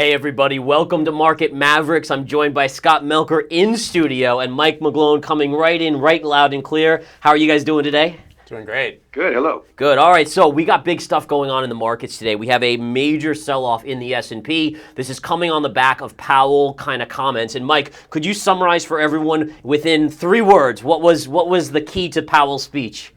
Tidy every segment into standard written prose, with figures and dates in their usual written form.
Hey everybody, welcome to Market Mavericks. I'm joined by Scott Melker in studio and Mike McGlone coming right in, right loud and clear. How are you guys doing today? Doing great. Good, hello. Good. All right, so we got big stuff going on in the markets today. We have a major sell-off in the S&P. This is coming on the back of Powell kind of comments. And Mike, could you summarize for everyone within 3 words what was the key to Powell's speech?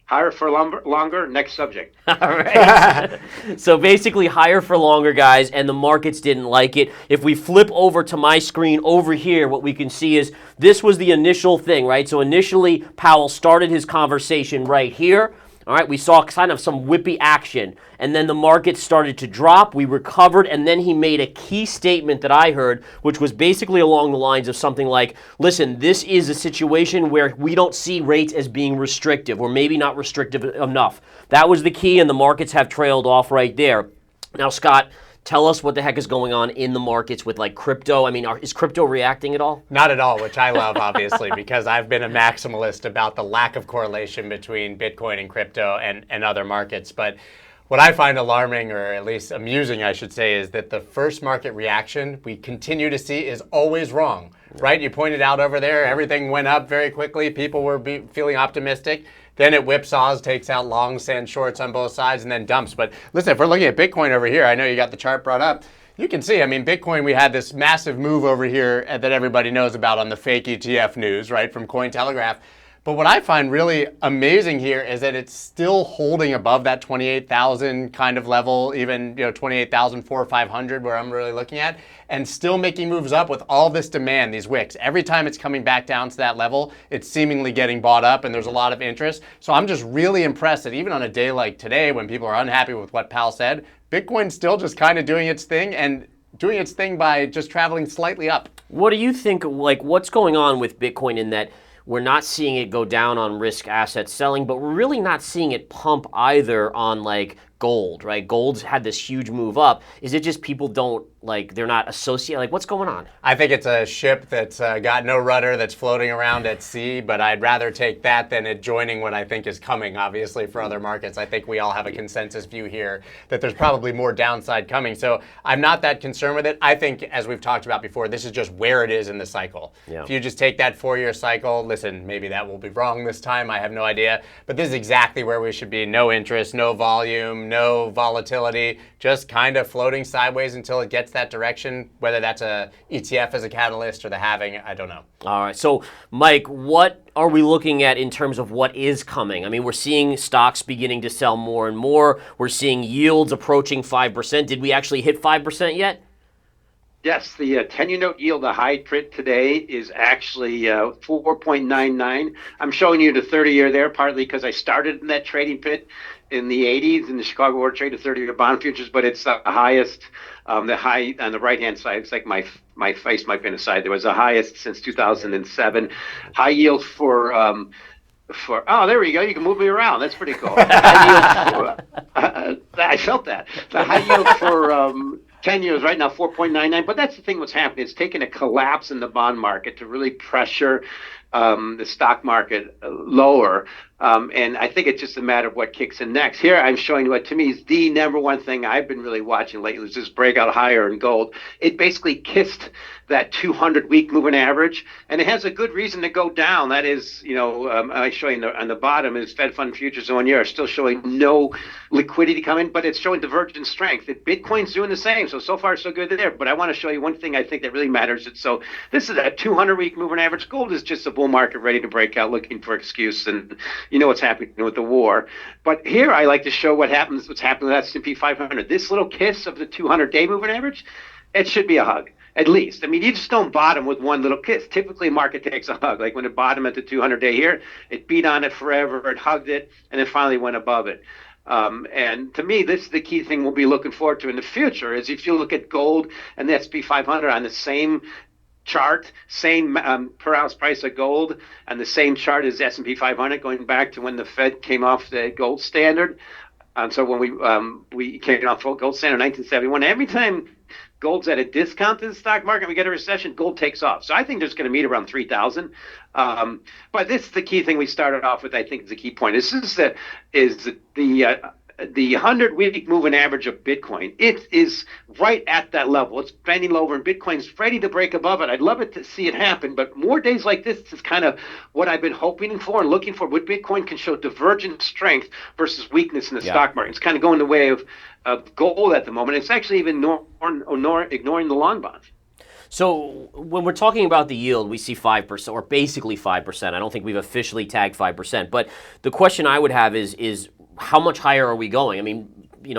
Higher for longer, next subject. All right. So basically higher for longer, guys, and the markets didn't like it. If we flip over to my screen over here, what we can see is this was the initial thing, right? So initially, Powell started his conversation right here. All right, we saw kind of some whippy action, and then the market started to drop. We recovered, and then he made a key statement that I heard, which was basically along the lines of something like, listen, this is a situation where we don't see rates as being restrictive, or maybe not restrictive enough. That was the key, and the markets have trailed off right there. Now, Scott, tell us what the heck is going on in the markets with like crypto. I mean, is crypto reacting at all? Not at all, which I love, obviously, because I've been a maximalist about the lack of correlation between Bitcoin and crypto and other markets. But what I find alarming, or at least amusing, I should say, is that the first market reaction we continue to see is always wrong, right? You pointed out over there, everything went up very quickly. People were feeling optimistic. Then it whipsaws, takes out longs and shorts on both sides, and then dumps. But listen, if we're looking at Bitcoin over here, I know you got the chart brought up. You can see, I mean, Bitcoin, we had this massive move over here that everybody knows about on the fake ETF news, right, from Cointelegraph. But what I find really amazing here is that it's still holding above that 28,000 kind of level, even 28,400 or 500 where I'm really looking at, and still making moves up with all this demand, these wicks. Every time it's coming back down to that level, it's seemingly getting bought up and there's a lot of interest. So I'm just really impressed that even on a day like today when people are unhappy with what Powell said, Bitcoin's still just kind of doing its thing and doing its thing by just traveling slightly up. What do you think, like what's going on with Bitcoin in that we're not seeing it go down on risk asset selling, but we're really not seeing it pump either on like gold, right? Gold's had this huge move up. Is it just people don't, like, they're not associated? Like, what's going on? I think it's a ship that's got no rudder that's floating around at sea, but I'd rather take that than it joining what I think is coming, obviously, for other markets. I think we all have a consensus view here that there's probably more downside coming. So I'm not that concerned with it. I think, as we've talked about before, this is just where it is in the cycle. Yeah. If you just take that 4-year cycle, listen, maybe that will be wrong this time. I have no idea. But this is exactly where we should be. No interest, no volume, no volatility, just kind of floating sideways until it gets that direction, whether that's a ETF as a catalyst or the halving, I don't know. All right, so Mike, what are we looking at in terms of what is coming? I mean, we're seeing stocks beginning to sell more and more. We're seeing yields approaching 5%. Did we actually hit 5% yet? Yes, the 10-year note yield, the high print today is actually 4.99. I'm showing you the 30-year there, partly because I started in that trading pit in the 80s in the Chicago Board of Trade, the 30-year bond futures, but it's the highest, the high on the right-hand side. It's like my face might be on the side. There was the highest since 2007. High yield for oh, there we go. You can move me around. That's pretty cool. I felt that. The high yield for 10 years right now, 4.99. But that's the thing what's happening. It's taken a collapse in the bond market to really pressure the stock market lower. And I think it's just a matter of what kicks in next. Here I'm showing you what to me is the number one thing I've been really watching lately is this breakout higher in gold. It basically kissed that 200-week moving average, and it has a good reason to go down. That is, I show you on the bottom is Fed Fund futures 1 year are still showing no liquidity coming, but it's showing divergent strength. Bitcoin's doing the same, so far so good there. But I want to show you one thing I think that really matters. So this is a 200-week moving average. Gold is just a bull market ready to break out, looking for excuse, and you know what's happening with the war. But here I like to show what's happening with S&P 500. This little kiss of the 200-day moving average, it should be a hug. At least. I mean, you just don't bottom with one little kiss. Typically, market takes a hug. Like when it bottomed at the 200-day here, it beat on it forever, it hugged it, and then finally went above it. And to me, this is the key thing we'll be looking forward to in the future, is if you look at gold and the S&P 500 on the same chart, same per ounce price of gold, and the same chart as S&P 500 going back to when the Fed came off the gold standard. So when we came off gold standard in 1971, every time gold's at a discount to the stock market, we get a recession, gold takes off. So I think there's going to meet around 3,000. But this is the key thing we started off with, I think is the key point. This is the the 100-week moving average of Bitcoin, it is right at that level. It's bending lower, and Bitcoin's ready to break above it. I'd love it to see it happen, but more days like this is kind of what I've been hoping for and looking for. What Bitcoin can show divergent strength versus weakness in the stock market. It's kind of going the way of gold at the moment. It's actually even ignoring the long bonds. So when we're talking about the yield, we see 5%, or basically 5%. I don't think we've officially tagged 5%. But the question I would have is how much higher are we going? I mean,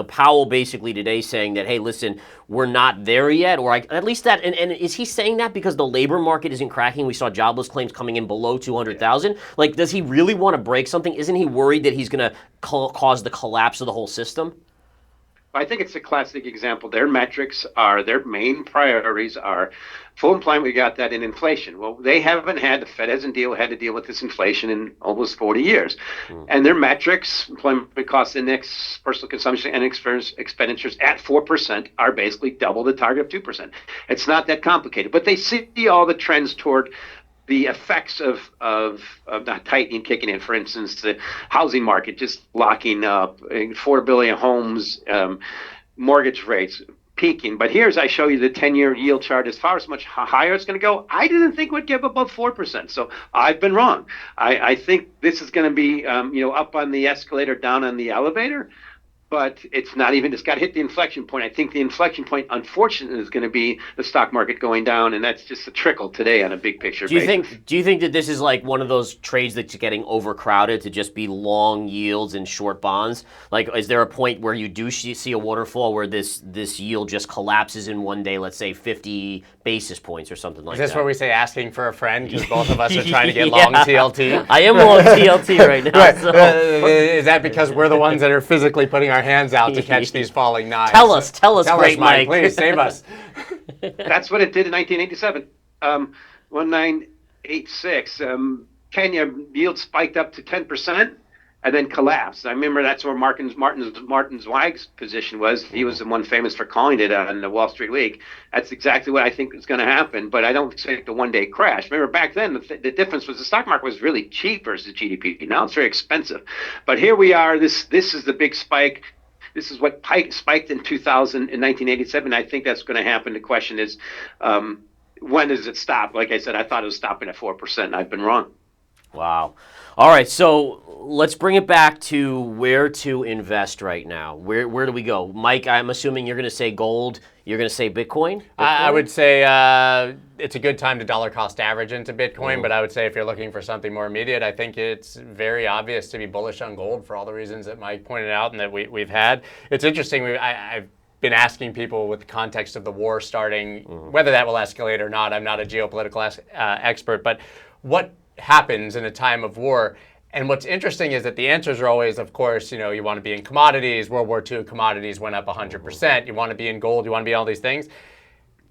Powell basically today saying that, hey, listen, we're not there yet, or at least that, and is he saying that because the labor market isn't cracking? We saw jobless claims coming in below 200,000. Like, does he really want to break something? Isn't he worried that he's going to cause the collapse of the whole system? I think it's a classic example. Their metrics their main priorities are full employment. We got that in inflation. Well, the Fed hasn't had to deal with this inflation in almost 40 years. And their metrics, employment cost index, personal consumption and expenditures at 4% are basically double the target of 2%. It's not that complicated, but they see all the trends toward the effects of not tightening kicking in. For instance, the housing market just locking up, affordability of homes, mortgage rates peaking. But I show you the 10-year yield chart. As far as much higher it's going to go, I didn't think it would give above 4%. So I've been wrong. I think this is going to be up on the escalator, down on the elevator. But it's not even, it's got to hit the inflection point. I think the inflection point, unfortunately, is going to be the stock market going down, and that's just a trickle today on a big picture basis. Do you think that this is like one of those trades that's getting overcrowded to just be long yields and short bonds? Like, is there a point where you do see a waterfall where this yield just collapses in one day, let's say 50 basis points or something like that? Is this where we say asking for a friend because both of us are trying to get long TLT? I am long TLT right now. Right. So. Is that because we're the ones that are physically putting our hands out to catch these falling knives? Tell us, great Mike. Please save us. That's what it did in 1987. 1986. Kenya yield spiked up to 10% and then collapsed. I remember that's where Martin Zweig's position was. He was the one famous for calling it on the Wall Street Week. That's exactly what I think is going to happen, but I don't expect a one-day crash. Remember back then, the difference was the stock market was really cheap versus GDP. Now it's very expensive. But here we are. This is the big spike. This is what spiked in 1987. I think that's going to happen. The question is, when does it stop? Like I said, I thought it was stopping at 4%, and I've been wrong. Wow. All right, so let's bring it back to where to invest right now. Where do we go? Mike, I'm assuming you're going to say gold. You're going to say Bitcoin? I would say it's a good time to dollar cost average into Bitcoin, but I would say if you're looking for something more immediate, I think it's very obvious to be bullish on gold for all the reasons that Mike pointed out and that we've had. It's interesting. I've been asking people with the context of the war starting, whether that will escalate or not. I'm not a geopolitical expert, but what happens in a time of war? And what's interesting is that the answers are always, of course, you want to be in commodities. World War II commodities went up 100%. You want to be in gold. You want to be in all these things.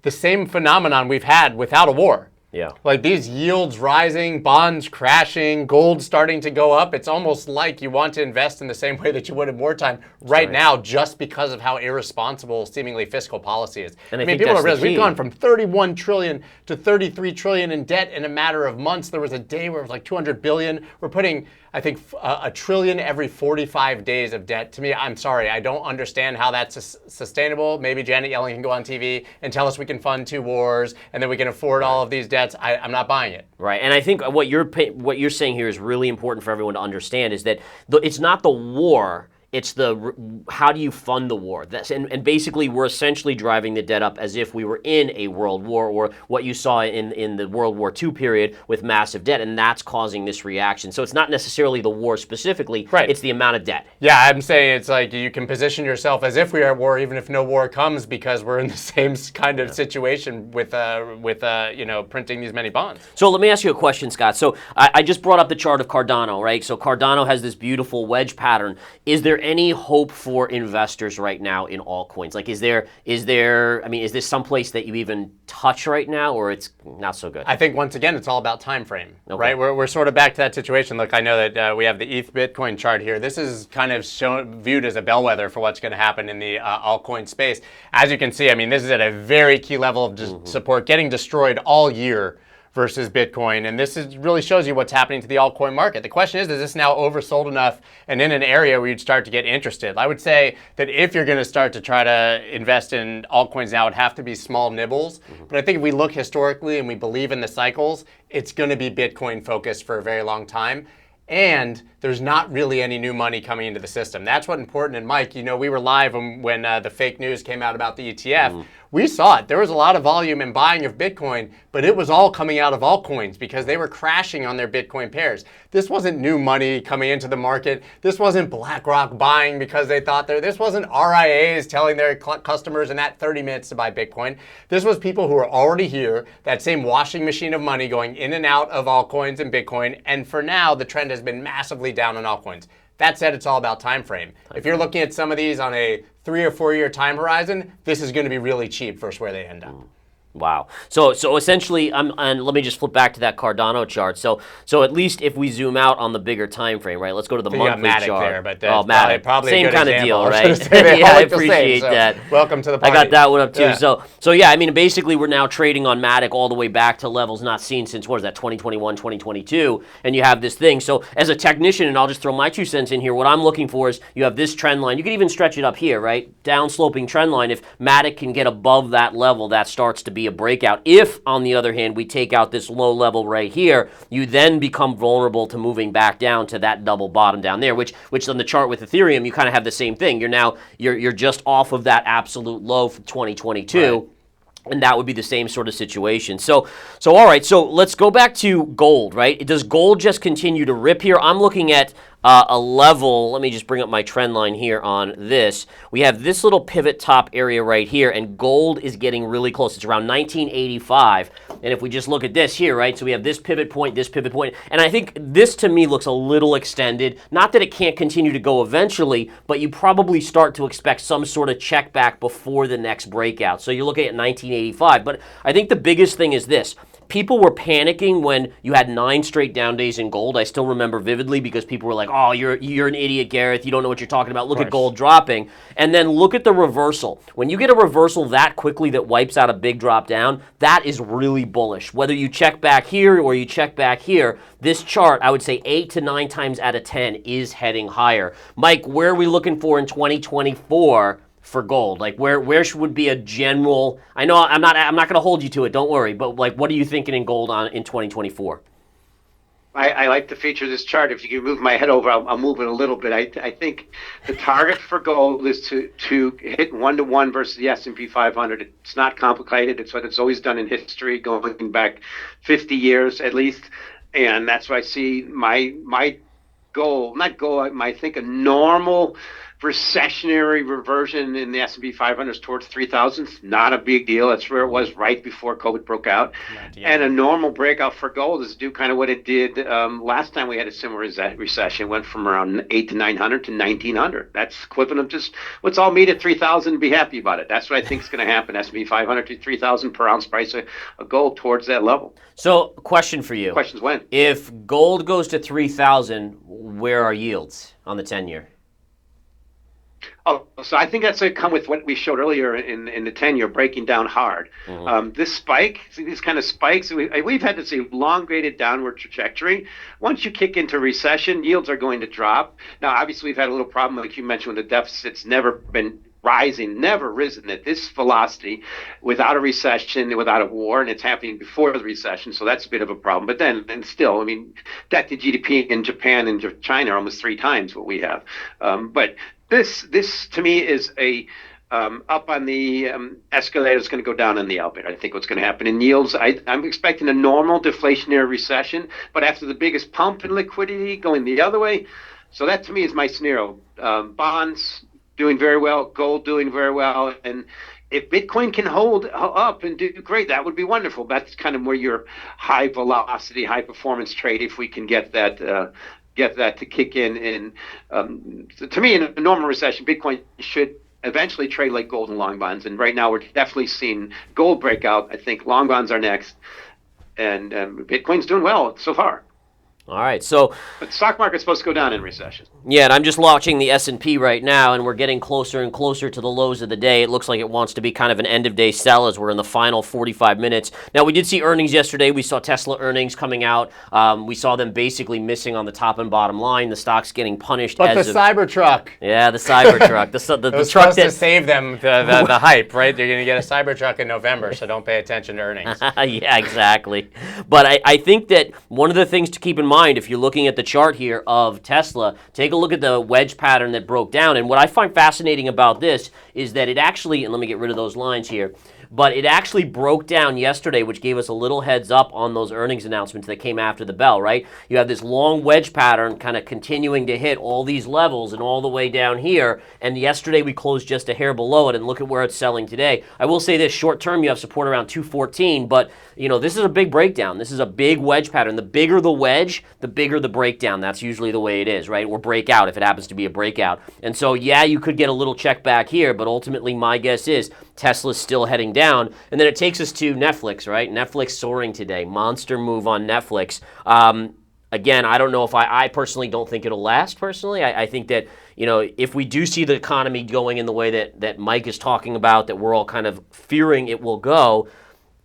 The same phenomenon we've had without a war. Yeah. Like these yields rising, bonds crashing, gold starting to go up. It's almost like you want to invest in the same way that you would in wartime right now, just because of how irresponsible seemingly fiscal policy is. And I mean, people don't realize we've gone from 31 trillion to 33 trillion in debt in a matter of months. There was a day where it was like 200 billion. We're putting, I think, a trillion every 45 days of debt. To me, I'm sorry, I don't understand how that's sustainable. Maybe Janet Yellen can go on TV and tell us we can fund 2 wars and then we can afford all of these debts. I'm not buying it. Right, and I think what you're saying here is really important for everyone to understand is that it's not the war. It's how do you fund the war? And basically, we're essentially driving the debt up as if we were in a world war, or what you saw in the World War II period with massive debt, and that's causing this reaction. So it's not necessarily the war specifically, right. It's the amount of debt. Yeah, I'm saying it's like you can position yourself as if we are at war, even if no war comes, because we're in the same kind of situation with printing these many bonds. So let me ask you a question, Scott. So I just brought up the chart of Cardano, right? So Cardano has this beautiful wedge pattern. Is there any hope for investors right now in altcoins? Like, is there? I mean, is this someplace that you even touch right now, or it's not so good? I think once again, it's all about time frame, okay. Right? We're sort of back to that situation. Look, I know that we have the ETH Bitcoin chart here. This is kind of viewed as a bellwether for what's going to happen in the altcoin space. As you can see, I mean, this is at a very key level of support, getting destroyed all year. versus Bitcoin. And really shows you what's happening to the altcoin market. The question is this now oversold enough and in an area where you'd start to get interested? I would say that if you're going to start to try to invest in altcoins now, it would have to be small nibbles. But I think if we look historically and we believe in the cycles, it's going to be Bitcoin focused for a very long time. And there's not really any new money coming into the system. That's what's important. And Mike, we were live when the fake news came out about the ETF. We saw it. There was a lot of volume in buying of Bitcoin, but it was all coming out of altcoins because they were crashing on their Bitcoin pairs. This wasn't new money coming into the market. This wasn't BlackRock buying because they thought this wasn't RIAs telling their customers in that 30 minutes to buy Bitcoin. This was people who were already here, that same washing machine of money going in and out of altcoins and Bitcoin. And for now, the trend has been massively down on altcoins. That said, it's all about time frame. If you're looking at some of these on a 3 or 4 year time horizon, this is going to be really cheap versus where they end up. Wow. So essentially, and let me just flip back to that Cardano chart. So at least if we zoom out on the bigger time frame, right? Let's go to the monthly Matic chart. There, but that's probably same a good kind of example. deal, right? Yeah, I appreciate that. Welcome to the party. I got that one up too. Yeah. So yeah, I mean, basically we're now trading on Matic all the way back to levels not seen since, what is that, 2021, 2022, and you have this thing. So as a technician, and I'll just throw my 2 cents in here, what I'm looking for is you have this trend line. You could even stretch it up here, right? Down-sloping trend line. If Matic can get above that level, that starts to be a breakout. If, on the other hand, we take out this low level right here, you then become vulnerable to moving back down to that double bottom down there, which on the chart with Ethereum, you kind of have the same thing. You're just off of that absolute low from 2022. Right. And that would be the same sort of situation. So all right, so let's go back to gold, right? Does gold just continue to rip here? I'm looking at a level. Let me just bring up my trend line here on this. We have this little pivot top area right here, and gold is getting really close. It's around 1985. And if we just look at this here, right, so we have this pivot point, and I think this to me looks a little extended. Not that it can't continue to go eventually, but you probably start to expect some sort of check back before the next breakout. So you're looking at 1985. But I think the biggest thing is this. People were panicking when you had 9 straight down days in gold. I still remember vividly because people were like, oh, you're an idiot, Gareth. You don't know what you're talking about. Look at gold dropping. And then look at the reversal. When you get a reversal that quickly that wipes out a big drop down, that is really bullish. Whether you check back here or you check back here, this chart, I would say 8 to 9 times out of 10 is heading higher. Mike, where are we looking for in 2024? For gold, like where would be a general? I know I'm not going to hold you to it. Don't worry. But like, what are you thinking in gold in 2024? I like the feature of this chart. If you can move my head over, I'll move it a little bit. I think the target for gold is to hit 1-to-1 versus the S&P 500. It's not complicated. It's what it's always done in history, going back 50 years at least. And that's why I see my goal, I think a normal recessionary reversion in the S&P 500 towards 3,000. Not a big deal. That's where it was right before COVID broke out. And a normal breakout for gold is to do kind of what it did last time we had a similar recession. It went from around 8 to 900 to 1,900. That's equivalent of just let's all meet at 3,000 and be happy about it. That's what I think is going to happen. S&P 500 to 3,000 per ounce price of gold towards that level. So, question for you. Question's when? If gold goes to 3,000, where are yields on the 10-year? Oh, so I think that's going to come with what we showed earlier in the 10-year breaking down hard. This spike, these kind of spikes, we've had to see elongated downward trajectory. Once you kick into recession, yields are going to drop. Now, obviously, we've had a little problem, like you mentioned, with the deficits never been rising, never risen at this velocity without a recession, without a war, and it's happening before the recession, so that's a bit of a problem. But then, and still, I mean, debt to GDP in Japan and China are almost 3 times what we have. But this to me is a up on the escalator is going to go down on the elevator. I think what's going to happen in yields, I'm expecting a normal deflationary recession, but after the biggest pump in liquidity going the other way. So that to me is my scenario. Bonds doing very well, gold doing very well, and if Bitcoin can hold up and do great, that would be wonderful. That's kind of where your high velocity, high performance trade, if we can get that to kick in. To me, in a normal recession, Bitcoin should eventually trade like gold and long bonds. And right now, we're definitely seeing gold break out. I think long bonds are next, and Bitcoin's doing well so far. All right, so But the stock market's supposed to go down in recession. yeah, and I'm just watching the S&P right now, and we're getting closer and closer to the lows of the day. It looks like it wants to be kind of an end-of-day sell as we're in the final 45 minutes. Now, we did see earnings yesterday. We saw Tesla earnings coming out. We saw them basically missing on the top and bottom line. The stock's getting punished. But the Cybertruck. Yeah, the Cybertruck. The truck supposed to save them the hype, right? They're going to get a Cybertruck in November, so don't pay attention to earnings. Yeah, exactly. But I think that one of the things to keep in mind, if you're looking at the chart here of Tesla, take a look at the wedge pattern that broke down. And what I find fascinating about this is that it actually, and let me get rid of those lines here, but it actually broke down yesterday, which gave us a little heads up on those earnings announcements that came after the bell, right? You have this long wedge pattern kind of continuing to hit all these levels and all the way down here. And yesterday we closed just a hair below it, and look at where it's selling today. I will say this, short term you have support around 214, but this is a big breakdown. This is a big wedge pattern. The bigger the wedge, the bigger the breakdown. That's usually the way it is, right? Or breakout if it happens to be a breakout. And so, yeah, you could get a little check back here, but ultimately my guess is Tesla's still heading down. And then it takes us to Netflix, right? Netflix soaring today. Monster move on Netflix. Again, I don't know if I personally don't think it'll last personally. I think that, if we do see the economy going in the way that Mike is talking about, that we're all kind of fearing it will go,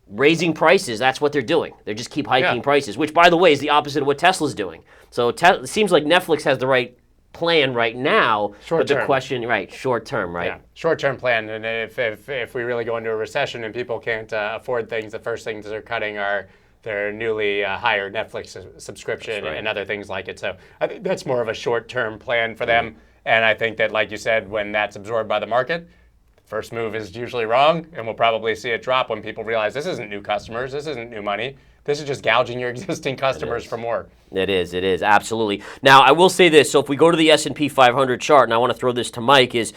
raising prices, that's what they're doing. They just keep hiking prices, which, by the way, is the opposite of what Tesla's doing. So it seems like Netflix has the right plan right now, but the question, right, short term, right? Yeah, short-term plan, and if we really go into a recession and people can't afford things, the first things they're cutting are their newly hired Netflix subscription and other things like it. So I think that's more of a short-term plan for them, and I think that, like you said, when that's absorbed by the market, first move is usually wrong, and we'll probably see it drop when people realize this isn't new customers, this isn't new money. This is just gouging your existing customers for more. It is, absolutely. Now, I will say this. So if we go to the S&P 500 chart, and I want to throw this to Mike, is,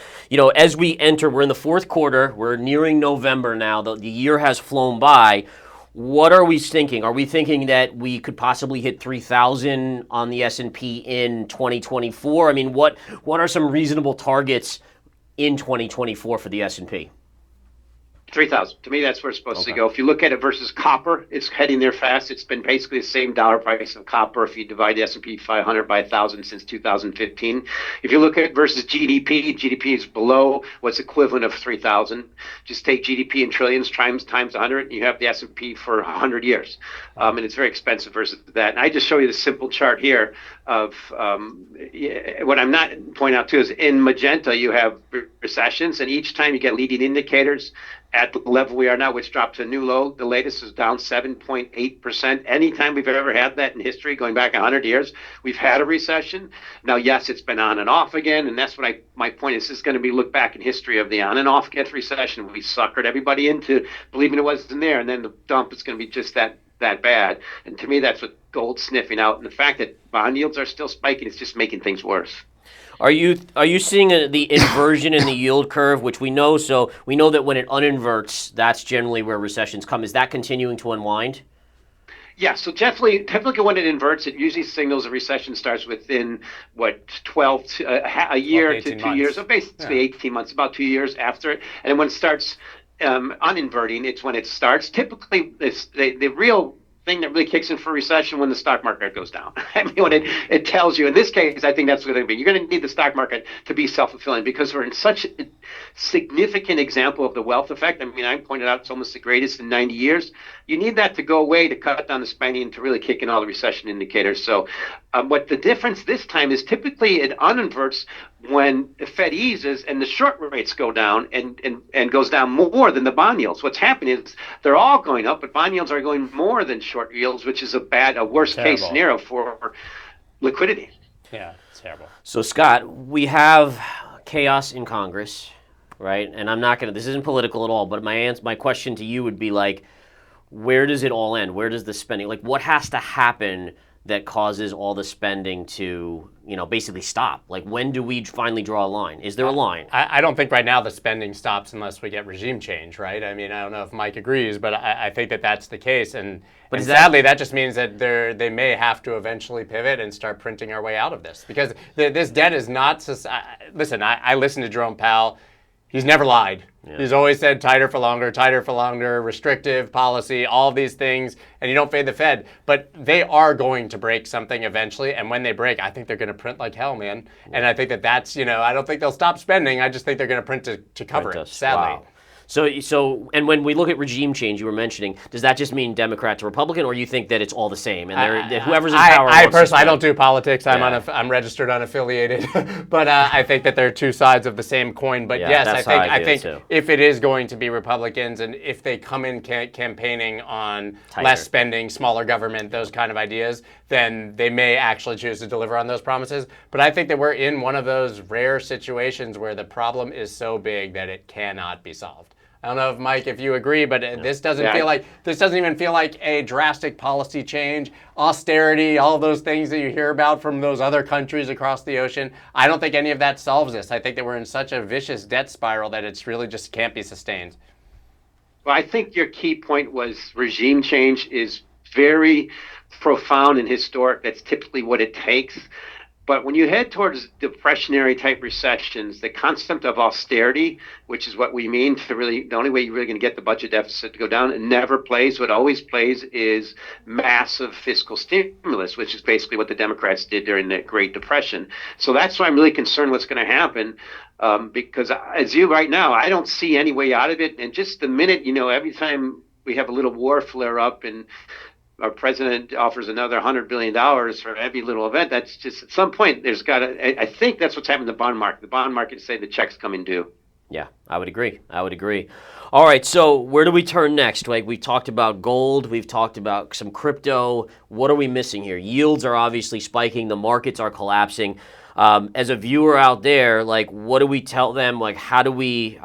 as we enter, we're in the fourth quarter, we're nearing November now, the year has flown by. What are we thinking? Are we thinking that we could possibly hit 3,000 on the S&P in 2024? I mean, what are some reasonable targets in 2024 for the S&P? 3,000. To me, that's where it's supposed to go. If you look at it versus copper, it's heading there fast. It's been basically the same dollar price of copper if you divide the S&P 500 by 1,000 since 2015. If you look at it versus GDP, GDP is below what's equivalent of 3,000. Just take GDP in trillions times 100, and you have the S&P for 100 years. And it's very expensive versus that. And I just show you the simple chart here of what I'm not pointing out too is in magenta you have recessions, and each time you get leading indicators at the level we are now, which dropped to a new low. The latest is down 7.8%. Anytime we've ever had that in history, going back 100 years, we've had a recession. Now, yes, it's been on and off again, and that's what my point is. This is going to be look back in history of the on and off get recession. We suckered everybody into believing it wasn't there, and then the dump is going to be just that bad. And to me, that's what gold's sniffing out. And the fact that bond yields are still spiking is just making things worse. Are you seeing the inversion in the yield curve, which we know? So we know that when it uninverts, that's generally where recessions come. Is that continuing to unwind? Yeah, so typically when it inverts, it usually signals a recession starts within, 12 to a year to 2 years, so basically 18 months, about 2 years after it. And then when it starts uninverting, it's when it starts. Typically, the real thing that really kicks in for recession when the stock market goes down. I mean, when it tells you, in this case, I think that's what it's going to be. You're going to need the stock market to be self-fulfilling because we're in such a significant example of the wealth effect. I mean, I pointed out it's almost the greatest in 90 years. You need that to go away to cut down the spending and to really kick in all the recession indicators. So what the difference this time is typically it uninverts when the Fed eases and the short rates go down and goes down more than the bond yields. What's happening is they're all going up, but bond yields are going more than short yields, which is a worst case scenario for liquidity. Yeah, it's terrible. So Scott, we have chaos in Congress, right? And I'm not going to, this isn't political at all, but my question to you would be like, where does it all end? Where does the spending, like what has to happen that causes all the spending to, basically stop? Like when do we finally draw a line? Is there a line? I don't think right now the spending stops unless we get regime change, right? I mean, I don't know if Mike agrees, but I think that that's the case. And sadly, that just means that they may have to eventually pivot and start printing our way out of this. Because this debt is not, listen, I listen to Jerome Powell. He's never lied, He's always said tighter for longer, restrictive policy, all of these things, and you don't fade the Fed. But they are going to break something eventually, and when they break, I think they're going to print like hell, man. And I think that's, I don't think they'll stop spending. I just think they're going to print to cover it, sadly. Wow. So, and when we look at regime change, you were mentioning, does that just mean Democrat to Republican, or you think that it's all the same and whoever's in power? I personally, I don't do politics. I'm registered unaffiliated, but I think that they're two sides of the same coin. But yes, I think if it is going to be Republicans, and if they come in campaigning on less spending, smaller government, those kind of ideas, then they may actually choose to deliver on those promises. But I think that we're in one of those rare situations where the problem is so big that it cannot be solved. I don't know if Mike, if you agree, but this doesn't even feel like a drastic policy change, austerity, all those things that you hear about from those other countries across the ocean. I don't think any of that solves this. I think that we're in such a vicious debt spiral that it's really just can't be sustained. Well, I think your key point was regime change is very profound and historic. That's typically what it takes. But when you head towards depressionary type recessions, the concept of austerity, which is what we mean to really, the only way you're really going to get the budget deficit to go down, it never plays. What always plays is massive fiscal stimulus, which is basically what the Democrats did during the Great Depression. So that's why I'm really concerned what's going to happen. Because as you right now, I don't see any way out of it. And just the minute, every time we have a little war flare up and our president offers another $100 billion for every little event, that's just at some point there's got to, I think that's what's happening in the bond market. The bond market say the check's coming due. Yeah, I would agree. All right, so where do we turn next? Like, we've talked about gold, we've talked about some crypto. What are we missing here? Yields are obviously spiking, the markets are collapsing. As a viewer out there, like, what do we tell them? Like, how do we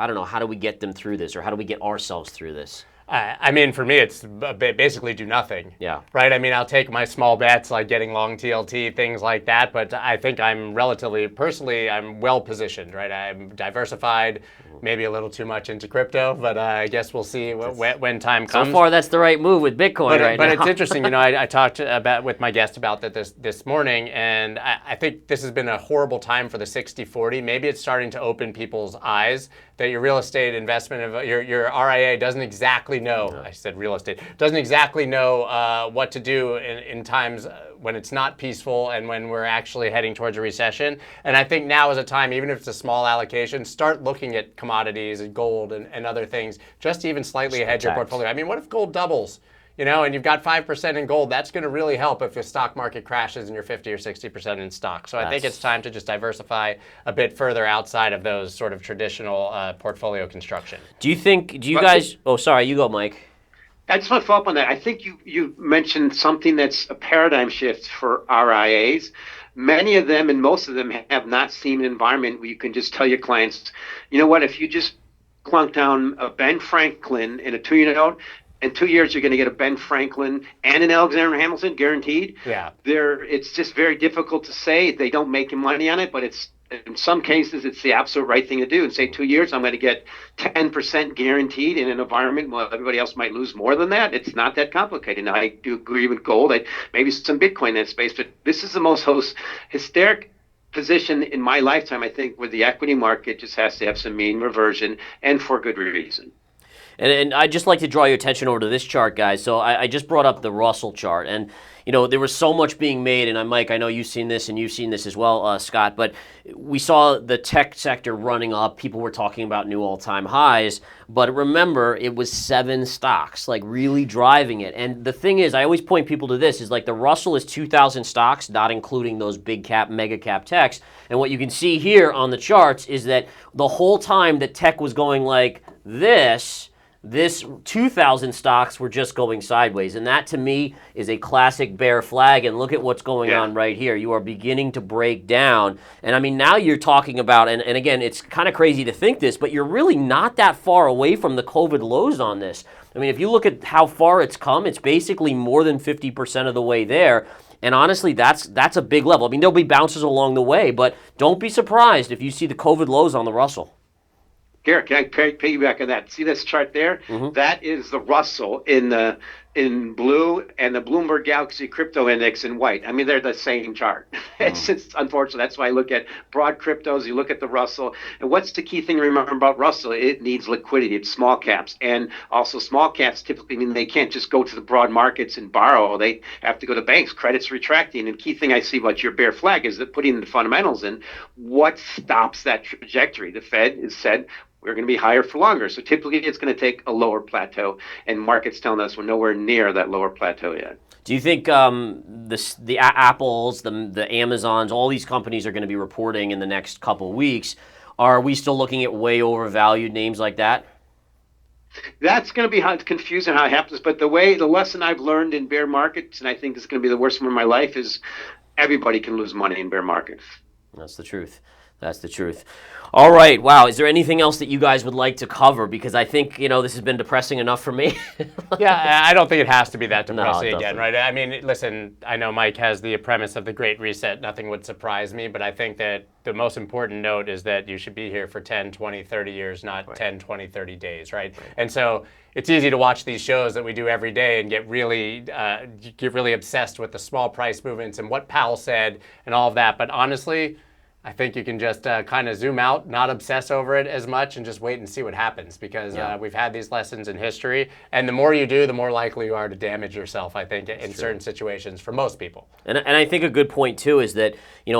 get them through this, or how do we get ourselves through this? I mean, for me, it's basically do nothing. Yeah. Right? I mean, I'll take my small bets, like getting long TLT, things like that, but I think I'm I'm well positioned, right? I'm diversified, maybe a little too much into crypto, but I guess we'll see when time comes. So far, that's the right move with Bitcoin right now. But it's interesting, I talked with my guest about that this morning, and I think this has been a horrible time for the 60-40. Maybe it's starting to open people's eyes that your real estate investment, your RIA doesn't exactly know, I said real estate, doesn't exactly know what to do in times when it's not peaceful and when we're actually heading towards a recession. And I think now is a time, even if it's a small allocation, start looking at commodities and gold and other things, just to even slightly hedge your portfolio. I mean, what if gold doubles? And you've got 5% in gold, that's going to really help if the stock market crashes and you're 50 or 60% in stock. So I think it's time to just diversify a bit further outside of those sort of traditional portfolio construction. Do you guys, oh, sorry, you go, Mike. I just want to follow up on that. I think you mentioned something that's a paradigm shift for RIAs. Many of them and most of them have not seen an environment where you can just tell your clients, you know what, if you just clunk down a Ben Franklin in a 2-year note, in 2 years, you're going to get a Ben Franklin and an Alexander Hamilton guaranteed. Yeah. It's just very difficult to say. They don't make money on it, but in some cases, it's the absolute right thing to do. And say 2 years, I'm going to get 10% guaranteed in an environment where everybody else might lose more than that. It's not that complicated. Now, I do agree with gold. Maybe some Bitcoin in that space, but this is the most hysteric position in my lifetime, I think, where the equity market just has to have some mean reversion, and for good reason. And I'd just like to draw your attention over to this chart, guys. So I just brought up the Russell chart, and there was so much being made, and Mike, I know you've seen this, and you've seen this as well, Scott, but we saw the tech sector running up. People were talking about new all-time highs, but remember, it was 7 stocks, like, really driving it. And the thing is, I always point people to this, is like the Russell is 2,000 stocks, not including those big cap, mega cap techs. And what you can see here on the charts is that the whole time that tech was going like this 2,000 stocks were just going sideways. And that, to me, is a classic bear flag. And look at what's going on right here. You are beginning to break down. And, I mean, now you're talking about, and again, it's kind of crazy to think this, but you're really not that far away from the COVID lows on this. I mean, if you look at how far it's come, it's basically more than 50% of the way there. And honestly, that's a big level. I mean, there'll be bounces along the way, but don't be surprised if you see the COVID lows on the Russell. Gareth, can I piggyback on that? See this chart there? Mm-hmm. That is the Russell in the in blue and the Bloomberg Galaxy Crypto Index in white. I mean, they're the same chart. It's unfortunate. That's why I look at broad cryptos. You look at the Russell. And what's the key thing to remember about Russell? It needs liquidity. It's small caps. And also small caps typically mean they can't just go to the broad markets and borrow. They have to go to banks. Credit's retracting. And the key thing I see about your bear flag is that putting the fundamentals in, what stops that trajectory? The Fed has said, we're going to be higher for longer. So typically it's going to take a lower plateau, and markets telling us we're nowhere near that lower plateau yet. Do you think the Apples, the Amazons, all these companies are going to be reporting in the next couple of weeks? Are we still looking at way overvalued names like that? That's going to be confusing how it happens. But the lesson I've learned in bear markets, and I think it's going to be the worst one of my life, is everybody can lose money in bear markets. That's the truth. That's the truth. All right. Wow. Is there anything else that you guys would like to cover? Because I think, this has been depressing enough for me. Yeah, I don't think it has to be that depressing No, again, right? I mean, listen, I know Mike has the premise of the Great Reset. Nothing would surprise me, but I think that the most important note is that you should be here for 10, 20, 30 years, not 10, 20, 30 days, right? And so it's easy to watch these shows that we do every day and get really obsessed with the small price movements and what Powell said and all of that. But honestly, I think you can just kind of zoom out, not obsess over it as much, and just wait and see what happens, because we've had these lessons in history, and the more you do, the more likely you are to damage yourself, I think, in certain situations for most people. And I think a good point, too, is that,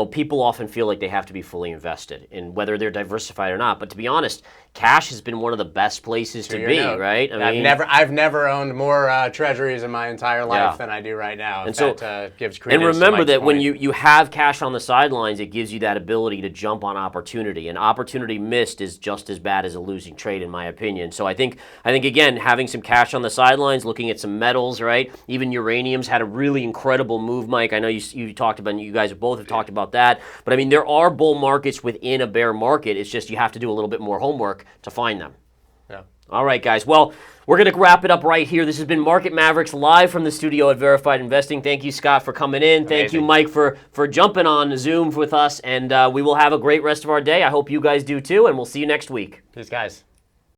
people often feel like they have to be fully invested in whether they're diversified or not. But to be honest, cash has been one of the best places to be, right? I've never owned more treasuries in my entire life than I do right now. And so, that gives credence. And remember to that Mike's when point. you have cash on the sidelines, it gives you that ability to jump on opportunity. And opportunity missed is just as bad as a losing trade, in my opinion. So I think again, having some cash on the sidelines, looking at some metals, right? Even uranium's had a really incredible move, Mike. I know you talked about, you guys both have talked about that. But I mean, there are bull markets within a bear market. It's just you have to do a little bit more homework to find them. Yeah. All right, guys. Well, we're going to wrap it up right here. This has been Market Mavericks live from the studio at Verified Investing. Thank you, Scott, for coming in. Thank you, Mike, for jumping on Zoom with us. And we will have a great rest of our day. I hope you guys do too, and we'll see you next week. Peace, guys.